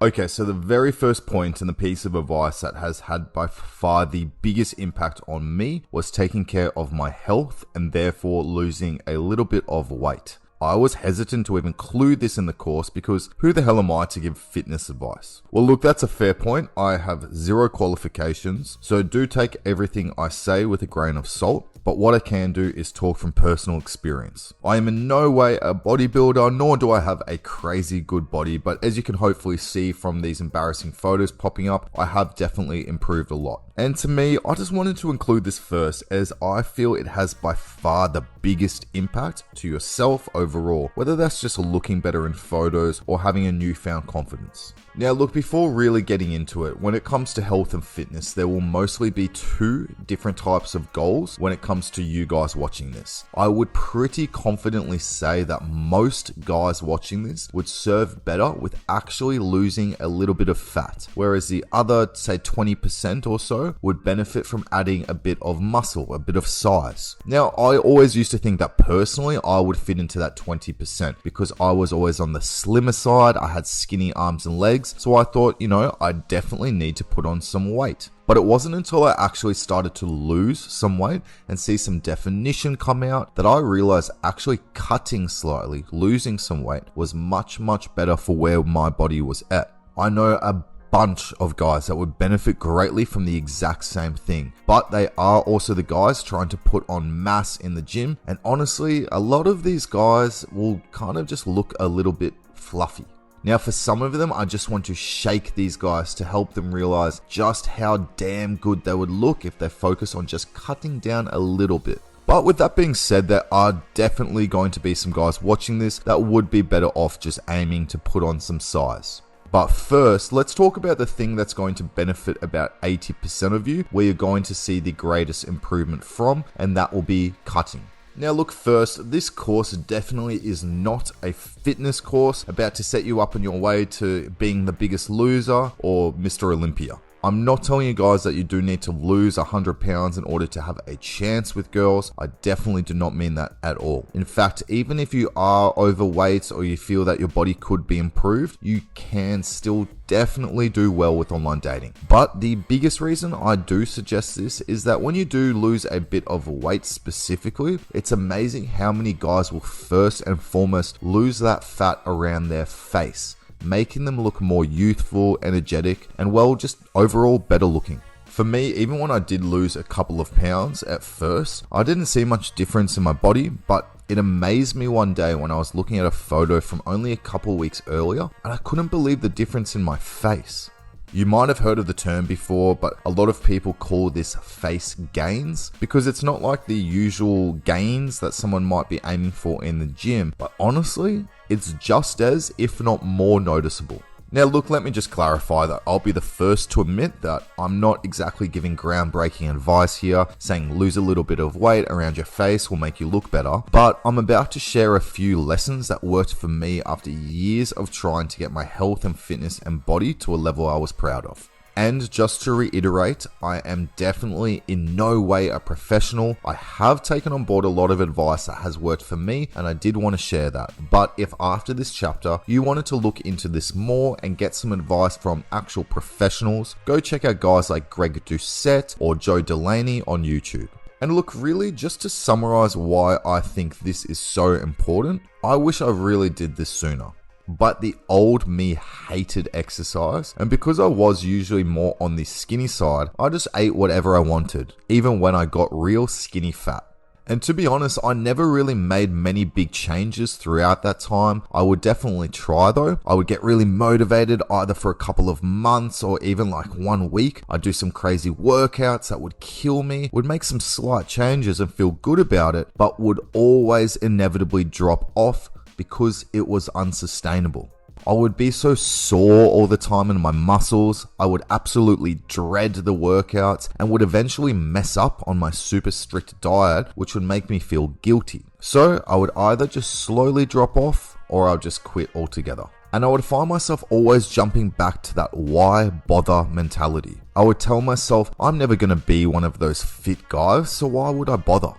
Okay, so the very first point and the piece of advice that has had by far the biggest impact on me was taking care of my health and therefore losing a little bit of weight. I was hesitant to include this in the course because who the hell am I to give fitness advice? Well, look, that's a fair point. I have zero qualifications, so do take everything I say with a grain of salt. But what I can do is talk from personal experience. I am in no way a bodybuilder, nor do I have a crazy good body, but as you can hopefully see from these embarrassing photos popping up, I have definitely improved a lot. And to me, I just wanted to include this first as I feel it has by far the biggest impact to yourself overall, whether that's just looking better in photos or having a newfound confidence. Now look, before really getting into it, when it comes to health and fitness, there will mostly be two different types of goals when it comes to you guys watching this. I would pretty confidently say that most guys watching this would serve better with actually losing a little bit of fat, whereas the other, say 20% or so, would benefit from adding a bit of muscle, a bit of size. Now, I always used to think that personally I would fit into that 20% because I was always on the slimmer side, I had skinny arms and legs. So I thought, I definitely need to put on some weight. But it wasn't until I actually started to lose some weight and see some definition come out that I realized actually cutting slightly, losing some weight was much, much better for where my body was at. I know a bunch of guys that would benefit greatly from the exact same thing, but they are also the guys trying to put on mass in the gym. And honestly, a lot of these guys will kind of just look a little bit fluffy. Now, for some of them, I just want to shake these guys to help them realize just how damn good they would look if they focus on just cutting down a little bit. But with that being said, there are definitely going to be some guys watching this that would be better off just aiming to put on some size. But first, let's talk about the thing that's going to benefit about 80% of you, where you're going to see the greatest improvement from, and that will be cutting. Now look, first, this course definitely is not a fitness course about to set you up on your way to being the biggest loser or Mr. Olympia. I'm not telling you guys that you do need to lose 100 pounds in order to have a chance with girls. I definitely do not mean that at all. In fact, even if you are overweight or you feel that your body could be improved, you can still definitely do well with online dating. But the biggest reason I do suggest this is that when you do lose a bit of weight specifically, it's amazing how many guys will first and foremost lose that fat around their face, making them look more youthful, energetic, and well, just overall better looking. For me, even when I did lose a couple of pounds at first, I didn't see much difference in my body, but it amazed me one day when I was looking at a photo from only a couple weeks earlier, and I couldn't believe the difference in my face. You might have heard of the term before, but a lot of people call this face gains because it's not like the usual gains that someone might be aiming for in the gym, but honestly, it's just as, if not more noticeable. Now look, let me just clarify that I'll be the first to admit that I'm not exactly giving groundbreaking advice here, saying lose a little bit of weight around your face will make you look better, but I'm about to share a few lessons that worked for me after years of trying to get my health and fitness and body to a level I was proud of. And just to reiterate, I am definitely in no way a professional. I have taken on board a lot of advice that has worked for me, and I did want to share that. But if after this chapter you wanted to look into this more and get some advice from actual professionals, go check out guys like Greg Doucette or Joe Delaney on YouTube. And look, really, just to summarize why I think this is so important, I wish I really did this sooner. But the old me hated exercise, and because I was usually more on the skinny side, I just ate whatever I wanted, even when I got real skinny fat. And to be honest, I never really made many big changes throughout that time. I would definitely try though. I would get really motivated either for a couple of months or even like 1 week. I'd do some crazy workouts that would kill me, would make some slight changes and feel good about it, but would always inevitably drop off because it was unsustainable. I would be so sore all the time in my muscles, I would absolutely dread the workouts and would eventually mess up on my super strict diet, which would make me feel guilty. So I would either just slowly drop off or I'll just quit altogether. And I would find myself always jumping back to that why bother mentality. I would tell myself I'm never going to be one of those fit guys, so why would I bother?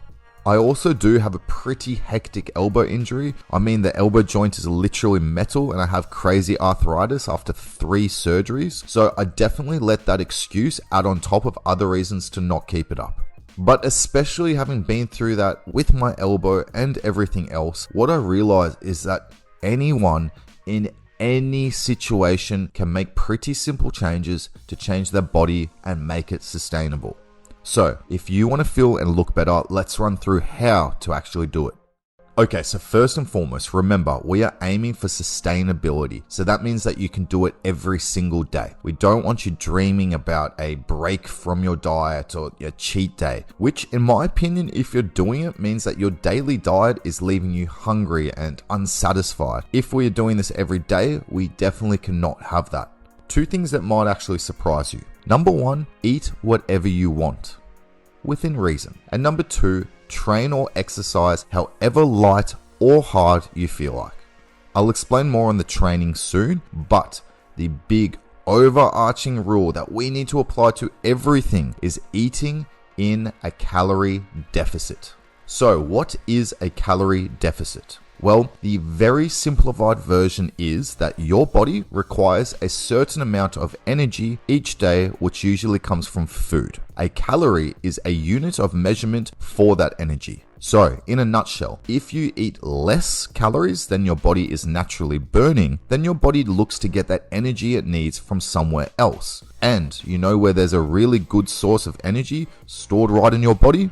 I also do have a pretty hectic elbow injury. I mean, the elbow joint is literally metal and I have crazy arthritis after 3 surgeries. So I definitely let that excuse add on top of other reasons to not keep it up. But especially having been through that with my elbow and everything else, what I realized is that anyone in any situation can make pretty simple changes to change their body and make it sustainable. So, if you want to feel and look better, let's run through how to actually do it. Okay, so first and foremost, remember, we are aiming for sustainability. So that means that you can do it every single day. We don't want you dreaming about a break from your diet or your cheat day, which in my opinion, if you're doing it, means that your daily diet is leaving you hungry and unsatisfied. If we are doing this every day, we definitely cannot have that. 2 things that might actually surprise you. Number 1, eat whatever you want, within reason. And number 2, train or exercise however light or hard you feel like. I'll explain more on the training soon, but the big overarching rule that we need to apply to everything is eating in a calorie deficit. So what is a calorie deficit? Well, the very simplified version is that your body requires a certain amount of energy each day, which usually comes from food. A calorie is a unit of measurement for that energy. So, in a nutshell, if you eat less calories than your body is naturally burning, then your body looks to get that energy it needs from somewhere else. And you know where there's a really good source of energy stored right in your body?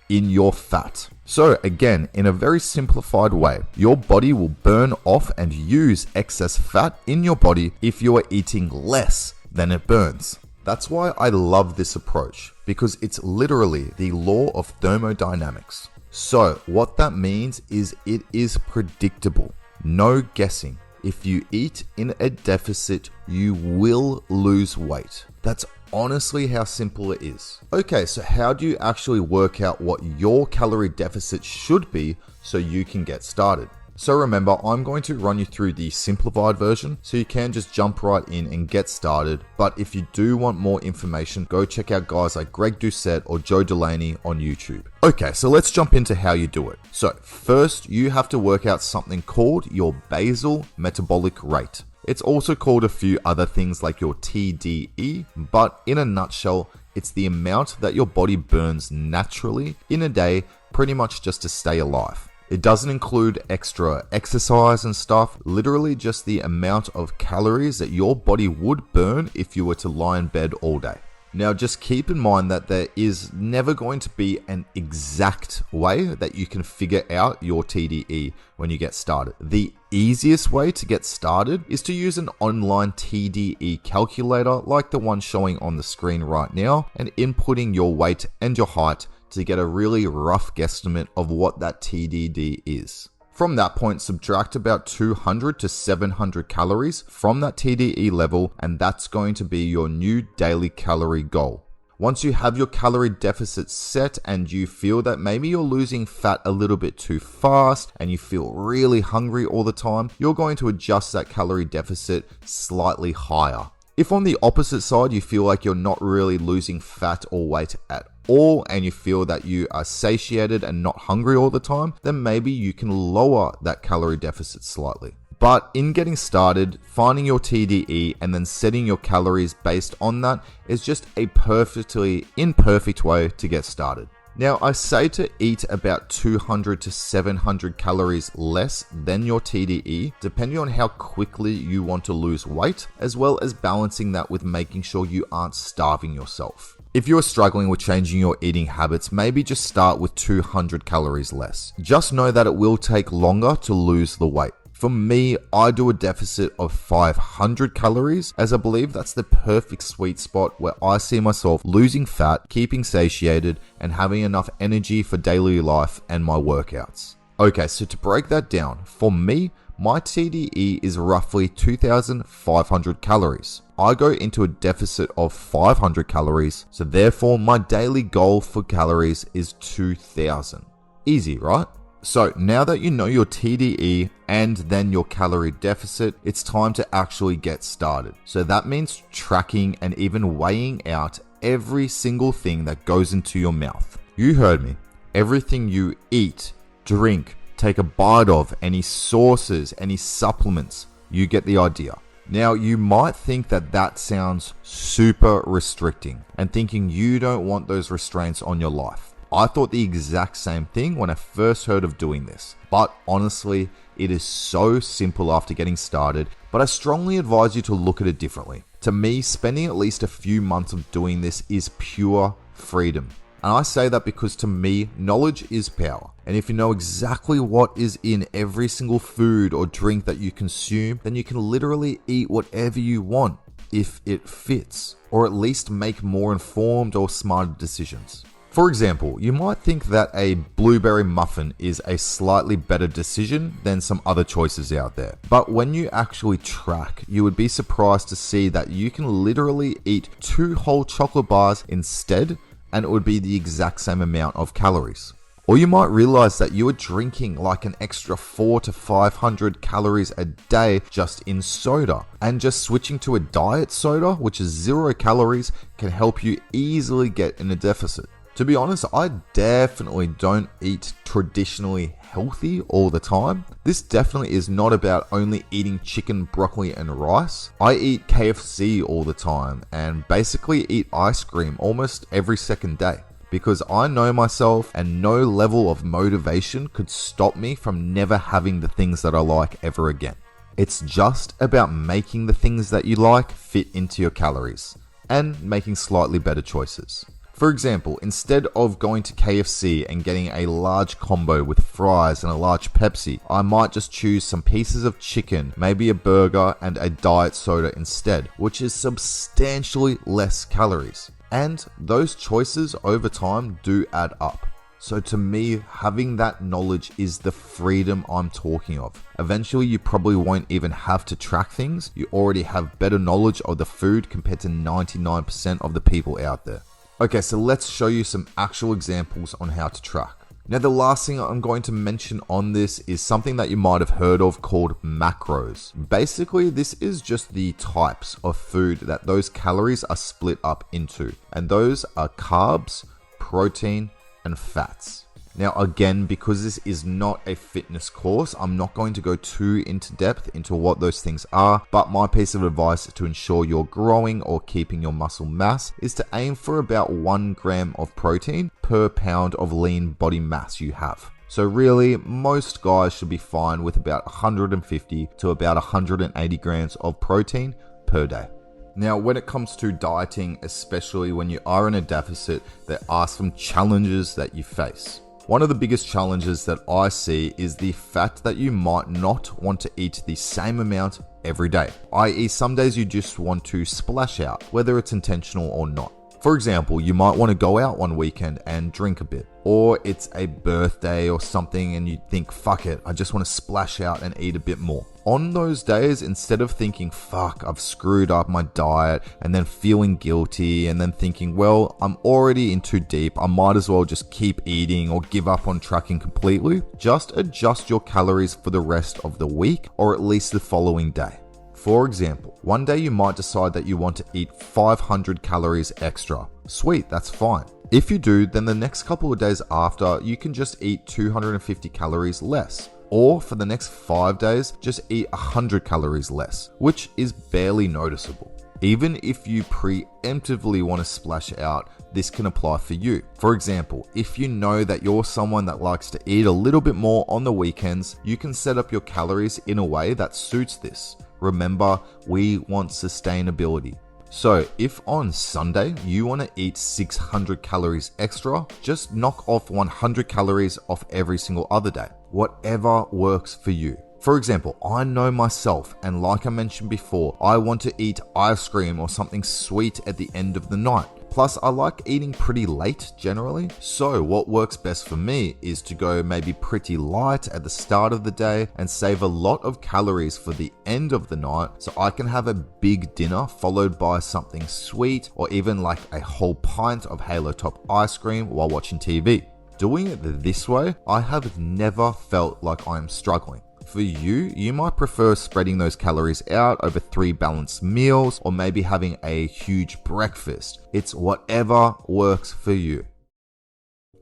In your fat. So again, in a very simplified way, your body will burn off and use excess fat in your body if you are eating less than it burns. That's why I love this approach, because it's literally the law of thermodynamics. So what that means is it is predictable. No guessing. If you eat in a deficit, you will lose weight. That's honestly how simple it is. Okay, so how do you actually work out what your calorie deficit should be so you can get started? So remember, I'm going to run you through the simplified version so you can just jump right in and get started. But if you do want more information, go check out guys like Greg Doucette or Joe Delaney on YouTube. Okay, so let's jump into how you do it. So first, you have to work out something called your basal metabolic rate. It's also called a few other things like your TDE, but in a nutshell, it's the amount that your body burns naturally in a day, pretty much just to stay alive. It doesn't include extra exercise and stuff, literally just the amount of calories that your body would burn if you were to lie in bed all day. Now, just keep in mind that there is never going to be an exact way that you can figure out your TDE when you get started. The easiest way to get started is to use an online TDE calculator like the one showing on the screen right now and inputting your weight and your height to get a really rough guesstimate of what that TDD is. From that point, subtract about 200 to 700 calories from that TDE level, and that's going to be your new daily calorie goal. Once you have your calorie deficit set and you feel that maybe you're losing fat a little bit too fast and you feel really hungry all the time, you're going to adjust that calorie deficit slightly higher. If on the opposite side you feel like you're not really losing fat or weight at all and you feel that you are satiated and not hungry all the time, then maybe you can lower that calorie deficit slightly. But in getting started, finding your TDE and then setting your calories based on that is just a perfectly imperfect way to get started. Now, I say to eat about 200 to 700 calories less than your TDE, depending on how quickly you want to lose weight, as well as balancing that with making sure you aren't starving yourself. If you are struggling with changing your eating habits, maybe just start with 200 calories less. Just know that it will take longer to lose the weight. For me, I do a deficit of 500 calories, as I believe that's the perfect sweet spot where I see myself losing fat, keeping satiated, and having enough energy for daily life and my workouts. Okay, so to break that down, for me, my TDE is roughly 2,500 calories. I go into a deficit of 500 calories, so therefore my daily goal for calories is 2,000. Easy, right? So now that you know your TDE and then your calorie deficit, it's time to actually get started. So that means tracking and even weighing out every single thing that goes into your mouth. You heard me. Everything you eat, drink, take a bite of, any sauces, any supplements, you get the idea. Now, you might think that that sounds super restricting and thinking you don't want those restraints on your life. I thought the exact same thing when I first heard of doing this, but honestly, it is so simple after getting started, but I strongly advise you to look at it differently. To me, spending at least a few months of doing this is pure freedom. And I say that because to me, knowledge is power. And if you know exactly what is in every single food or drink that you consume, then you can literally eat whatever you want if it fits, or at least make more informed or smarter decisions. For example, you might think that a blueberry muffin is a slightly better decision than some other choices out there. But when you actually track, you would be surprised to see that you can literally eat 2 whole chocolate bars instead, and it would be the exact same amount of calories. Or you might realize that you are drinking like an extra 400 to 500 calories a day just in soda. And just switching to a diet soda, which is 0 calories, can help you easily get in a deficit. To be honest, I definitely don't eat traditionally healthy all the time. This definitely is not about only eating chicken, broccoli, and rice. I eat KFC all the time and basically eat ice cream almost every second day because I know myself and no level of motivation could stop me from never having the things that I like ever again. It's just about making the things that you like fit into your calories and making slightly better choices. For example, instead of going to KFC and getting a large combo with fries and a large Pepsi, I might just choose some pieces of chicken, maybe a burger and a diet soda instead, which is substantially less calories. And those choices over time do add up. So to me, having that knowledge is the freedom I'm talking of. Eventually, you probably won't even have to track things. You already have better knowledge of the food compared to 99% of the people out there. Okay, so let's show you some actual examples on how to track. Now, the last thing I'm going to mention on this is something that you might have heard of called macros. Basically, this is just the types of food that those calories are split up into. And those are carbs, protein, and fats. Now, again, because this is not a fitness course, I'm not going to go too into depth into what those things are, but my piece of advice to ensure you're growing or keeping your muscle mass is to aim for about 1 gram of protein per pound of lean body mass you have. So really, most guys should be fine with about 150 to about 180 grams of protein per day. Now, when it comes to dieting, especially when you are in a deficit, there are some challenges that you face. One of the biggest challenges that I see is the fact that you might not want to eat the same amount every day, i.e. some days you just want to splash out, whether it's intentional or not. For example, you might want to go out one weekend and drink a bit, or it's a birthday or something and you think, fuck it, I just want to splash out and eat a bit more. On those days, instead of thinking, fuck, I've screwed up my diet, and then feeling guilty, and then thinking, well, I'm already in too deep, I might as well just keep eating or give up on tracking completely, just adjust your calories for the rest of the week, or at least the following day. For example, one day you might decide that you want to eat 500 calories extra. Sweet, that's fine. If you do, then the next couple of days after, you can just eat 250 calories less. Or for the next 5 days, just eat 100 calories less, which is barely noticeable. Even if you preemptively want to splash out, this can apply for you. For example, if you know that you're someone that likes to eat a little bit more on the weekends, you can set up your calories in a way that suits this. Remember, we want sustainability. So if on Sunday you want to eat 600 calories extra, just knock off 100 calories off every single other day. Whatever works for you. For example, I know myself, and like I mentioned before, I want to eat ice cream or something sweet at the end of the night. Plus, I like eating pretty late generally, so what works best for me is to go maybe pretty light at the start of the day and save a lot of calories for the end of the night so I can have a big dinner followed by something sweet or even like a whole pint of Halo Top ice cream while watching TV. Doing it this way, I have never felt like I'm struggling. For you, you might prefer spreading those calories out over 3 balanced meals or maybe having a huge breakfast. It's whatever works for you.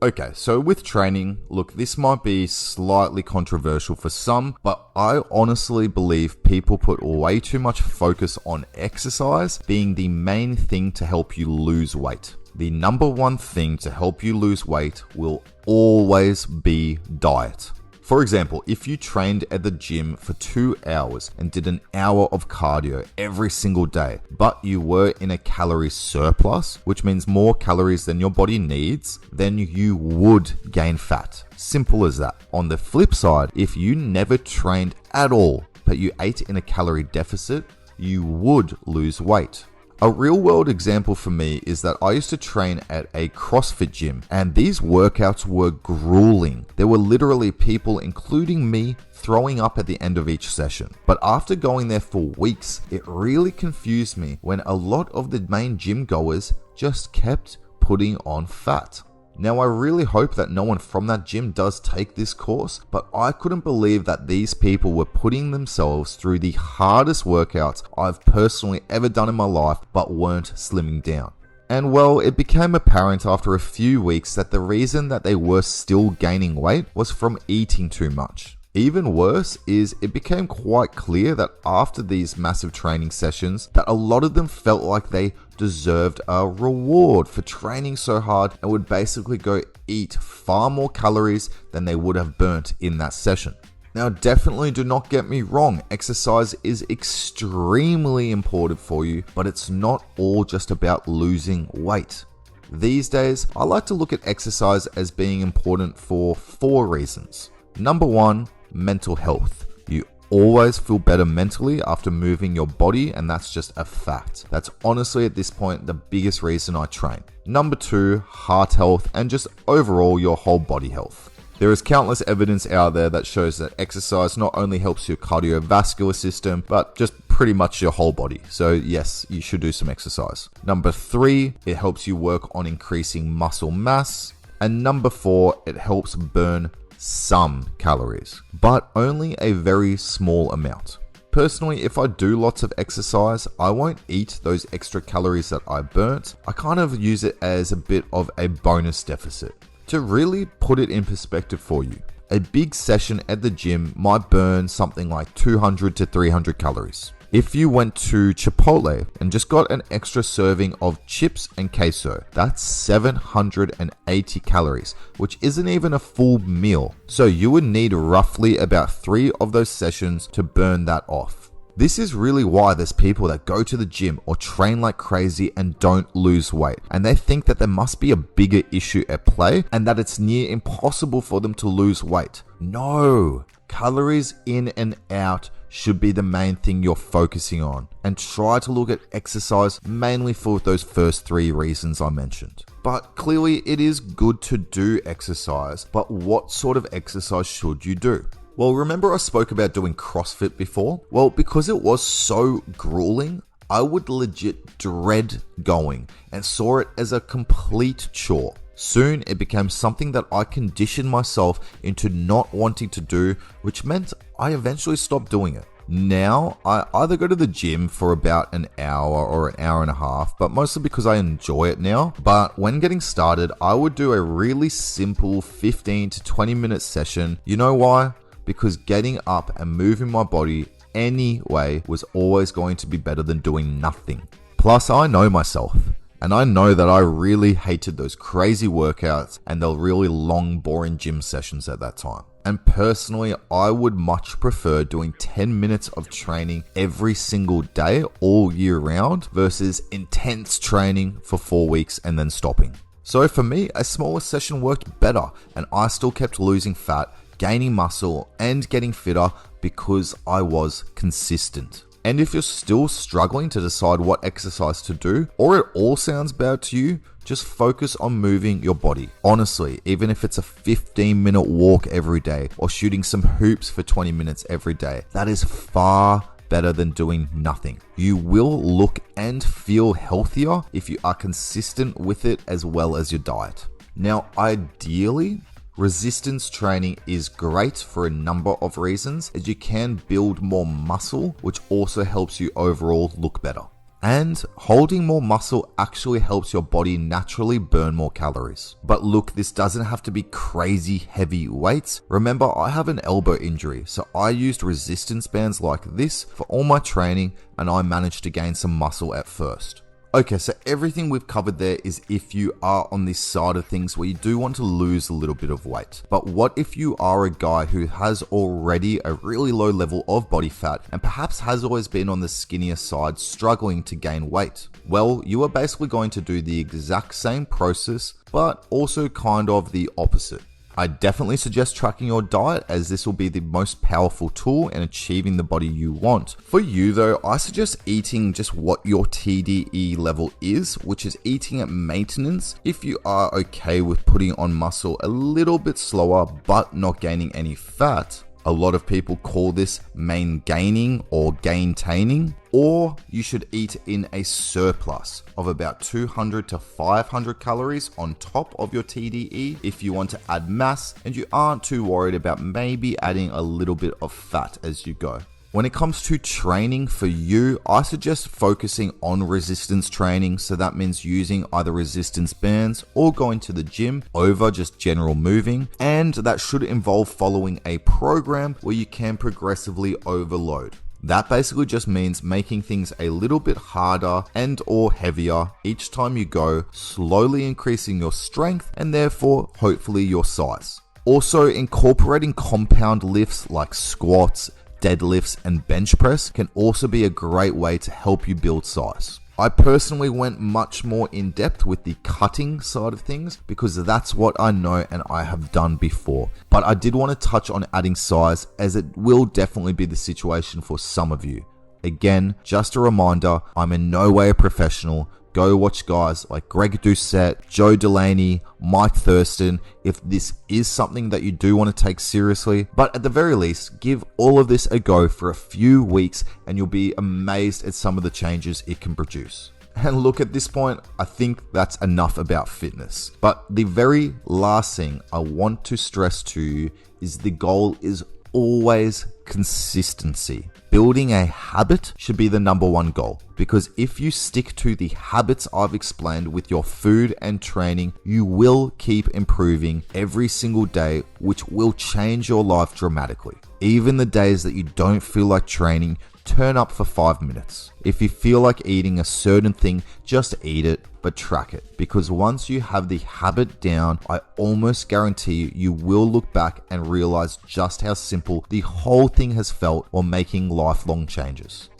Okay, so with training, look, this might be slightly controversial for some, but I honestly believe people put way too much focus on exercise being the main thing to help you lose weight. The number one thing to help you lose weight will always be diet. For example, if you trained at the gym for 2 hours and did an hour of cardio every single day, but you were in a calorie surplus, which means more calories than your body needs, then you would gain fat. Simple as that. On the flip side, if you never trained at all, but you ate in a calorie deficit, you would lose weight. A real world example for me is that I used to train at a CrossFit gym, and these workouts were grueling. There were literally people, including me, throwing up at the end of each session. But after going there for weeks, it really confused me when a lot of the main gym goers just kept putting on fat. Now, I really hope that no one from that gym does take this course, but I couldn't believe that these people were putting themselves through the hardest workouts I've personally ever done in my life, but weren't slimming down. And well, it became apparent after a few weeks that the reason that they were still gaining weight was from eating too much. Even worse is it became quite clear that after these massive training sessions that a lot of them felt like they deserved a reward for training so hard and would basically go eat far more calories than they would have burnt in that session. Now, definitely do not get me wrong, exercise is extremely important for you, but it's not all just about losing weight. These days, I like to look at exercise as being important for 4 reasons. Number 1, mental health. You always feel better mentally after moving your body, and that's just a fact. That's honestly at this point the biggest reason I train. Number 2, heart health and just overall your whole body health. There is countless evidence out there that shows that exercise not only helps your cardiovascular system, but just pretty much your whole body. So yes, you should do some exercise. Number 3, it helps you work on increasing muscle mass. And number 4, it helps burn some calories, but only a very small amount. Personally, if I do lots of exercise, I won't eat those extra calories that I burnt. I kind of use it as a bit of a bonus deficit. To really put it in perspective for you, a big session at the gym might burn something like 200 to 300 calories. If you went to Chipotle and just got an extra serving of chips and queso, that's 780 calories, which isn't even a full meal. So you would need roughly about 3 of those sessions to burn that off. This is really why there's people that go to the gym or train like crazy and don't lose weight. And they think that there must be a bigger issue at play and that it's near impossible for them to lose weight. No, calories in and out should be the main thing you're focusing on, and try to look at exercise mainly for those first 3 reasons I mentioned. But clearly it is good to do exercise, but what sort of exercise should you do? Well, remember I spoke about doing CrossFit before? Well, because it was so grueling, I would legit dread going and saw it as a complete chore. Soon it became something that I conditioned myself into not wanting to do, which meant I eventually stopped doing it. Now, I either go to the gym for about an hour or an hour and a half, but mostly because I enjoy it now. But when getting started, I would do a really simple 15 to 20 minute session. You know why? Because getting up and moving my body anyway was always going to be better than doing nothing. Plus, I know myself. And I know that I really hated those crazy workouts and the really long, boring gym sessions at that time. And personally, I would much prefer doing 10 minutes of training every single day, all year round, versus intense training for 4 weeks and then stopping. So for me, a smaller session worked better, and I still kept losing fat, gaining muscle, and getting fitter because I was consistent. And if you're still struggling to decide what exercise to do, or it all sounds bad to you, just focus on moving your body. Honestly, even if it's a 15-minute walk every day, or shooting some hoops for 20 minutes every day, that is far better than doing nothing. You will look and feel healthier if you are consistent with it as well as your diet. Now, ideally, resistance training is great for a number of reasons, as you can build more muscle, which also helps you overall look better. And holding more muscle actually helps your body naturally burn more calories. But look, this doesn't have to be crazy heavy weights. Remember, I have an elbow injury, so I used resistance bands like this for all my training, and I managed to gain some muscle at first. Okay, so everything we've covered there is if you are on this side of things where you do want to lose a little bit of weight. But what if you are a guy who has already a really low level of body fat and perhaps has always been on the skinnier side, struggling to gain weight? Well, you are basically going to do the exact same process, but also kind of the opposite. I definitely suggest tracking your diet, as this will be the most powerful tool in achieving the body you want. For you though, I suggest eating just what your TDE level is, which is eating at maintenance if you are okay with putting on muscle a little bit slower but not gaining any fat. A lot of people call this main gaining or gaintaining, or you should eat in a surplus of about 200 to 500 calories on top of your TDE if you want to add mass and you aren't too worried about maybe adding a little bit of fat as you go. When it comes to training for you, I suggest focusing on resistance training. So that means using either resistance bands or going to the gym over just general moving. And that should involve following a program where you can progressively overload. That basically just means making things a little bit harder and or heavier each time you go, slowly increasing your strength and therefore hopefully your size. Also, incorporating compound lifts like squats, deadlifts and bench press can also be a great way to help you build size. I personally went much more in depth with the cutting side of things because that's what I know and I have done before. But I did want to touch on adding size, as it will definitely be the situation for some of you. Again, just a reminder, I'm in no way a professional. Go watch guys like Greg Doucette, Joe Delaney, Mike Thurston if this is something that you do want to take seriously. But at the very least, give all of this a go for a few weeks and you'll be amazed at some of the changes it can produce. And look, at this point, I think that's enough about fitness. But the very last thing I want to stress to you is the goal is always consistency. Building a habit should be the number one goal, because if you stick to the habits I've explained with your food and training, you will keep improving every single day, which will change your life dramatically. Even the days that you don't feel like training, turn up for 5 minutes. If you feel like eating a certain thing, just eat it, but track it. Because once you have the habit down, I almost guarantee you will look back and realize just how simple the whole thing has felt while making lifelong changes.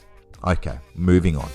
Okay, moving on.